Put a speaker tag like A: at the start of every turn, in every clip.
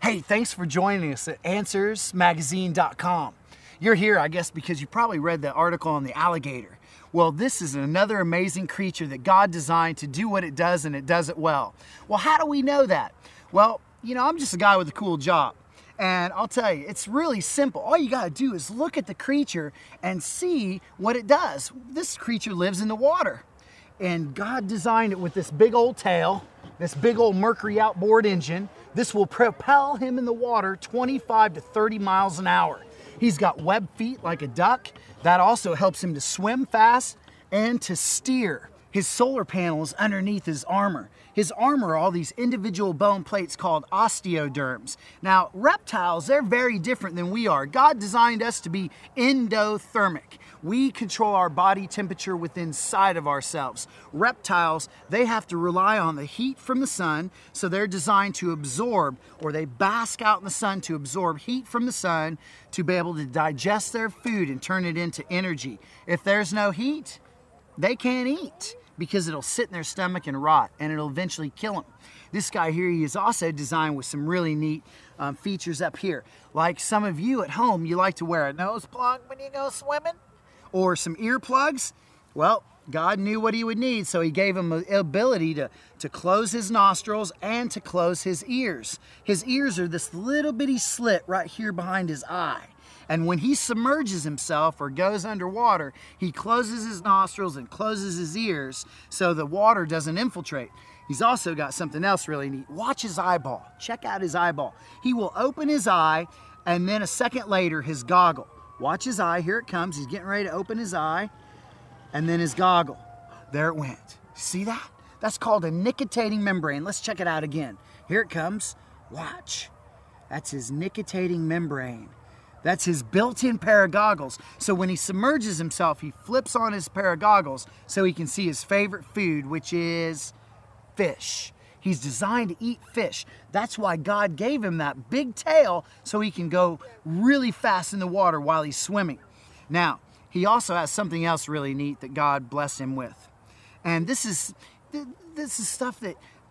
A: Hey, thanks for joining us at AnswersMagazine.com. You're here, I guess, because you probably read the article on the alligator. Well, this is another amazing creature that God designed to do what it does, and it does it well. Well, how do we know that? Well, you know, I'm just a guy with a cool job. And I'll tell you, it's really simple. All you gotta do is look at the creature and see what it does. This creature lives in the water. And God designed it with this big old tail, this big old Mercury outboard engine. This will propel him in the water 25 to 30 miles an hour. He's got web feet like a duck. That also helps him to swim fast and to steer. His solar panel is underneath his armor. His armor are all these individual bone plates called osteoderms. Now, reptiles, they're very different than we are. God designed us to be endothermic. We control our body temperature within inside of ourselves. Reptiles, they have to rely on the heat from the sun, so they're designed to absorb, or they bask out in the sun to absorb heat from the sun to be able to digest their food and turn it into energy. If there's no heat, they can't eat, because it'll sit in their stomach and rot, and it'll eventually kill them. This guy here, he is also designed with some really neat features up here. Like some of you at home, you like to wear a nose plug when you go swimming, or some earplugs. Well, God knew what he would need, so he gave him the ability to close his nostrils and to close his ears. His ears are this little bitty slit right here behind his eye. And when he submerges himself or goes underwater, he closes his nostrils and closes his ears so the water doesn't infiltrate. He's also got something else really neat. Watch his eyeball. Check out his eyeball. He will open his eye, and then a second later, his goggle. Watch his eye. Here it comes. He's getting ready to open his eye, and then his goggle. There it went. See that? That's called a nictitating membrane. Let's check it out again. Here it comes. Watch. That's his nictitating membrane. That's his built-in pair of goggles. So when he submerges himself, he flips on his pair of goggles so he can see his favorite food, which is fish. He's designed to eat fish. That's why God gave him that big tail, so he can go really fast in the water while he's swimming. Now, he also has something else really neat that God blessed him with. And this is stuff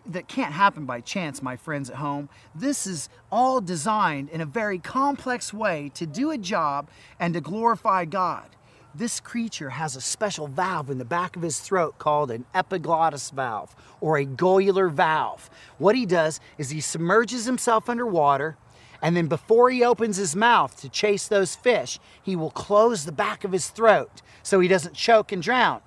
A: that can't happen by chance, my friends at home. This is all designed in a very complex way to do a job and to glorify God. This creature has a special valve in the back of his throat called an epiglottis valve, or a gullular valve. What he does is he submerges himself underwater, and then before he opens his mouth to chase those fish, he will close the back of his throat so he doesn't choke and drown.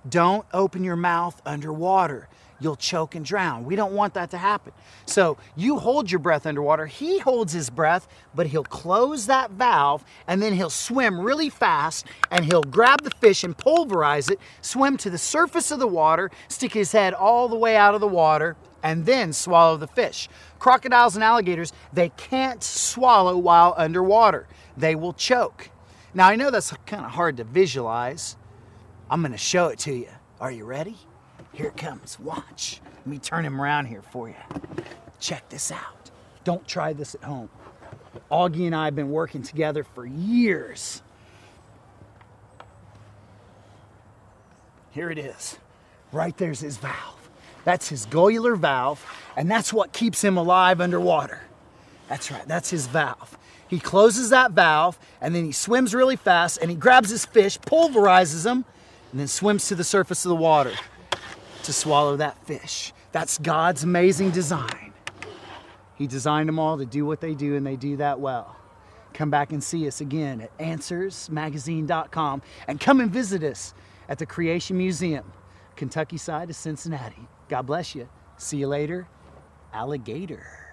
A: Don't open your mouth underwater. You'll choke and drown. We don't want that to happen. So you hold your breath underwater. He holds his breath, but he'll close that valve, and then he'll swim really fast, and he'll grab the fish and pulverize it, swim to the surface of the water, stick his head all the way out of the water, and then swallow the fish. Crocodiles and alligators, they can't swallow while underwater. They will choke. Now, I know that's kind of hard to visualize. I'm going to show it to you. Are you ready? Here it comes. Watch. Let me turn him around here for you. Check this out. Don't try this at home. Augie and I have been working together for years. Here it is. Right there's his valve. That's his gullular valve, and that's what keeps him alive underwater. That's right. That's his valve. He closes that valve, and then he swims really fast, and he grabs his fish, pulverizes them, and then swims to the surface of the water to swallow that fish. That's God's amazing design. He designed them all to do what they do, and they do that well. Come back and see us again at AnswersMagazine.com, and come and visit us at the Creation Museum, Kentucky side of Cincinnati. God bless you. See you later, alligator.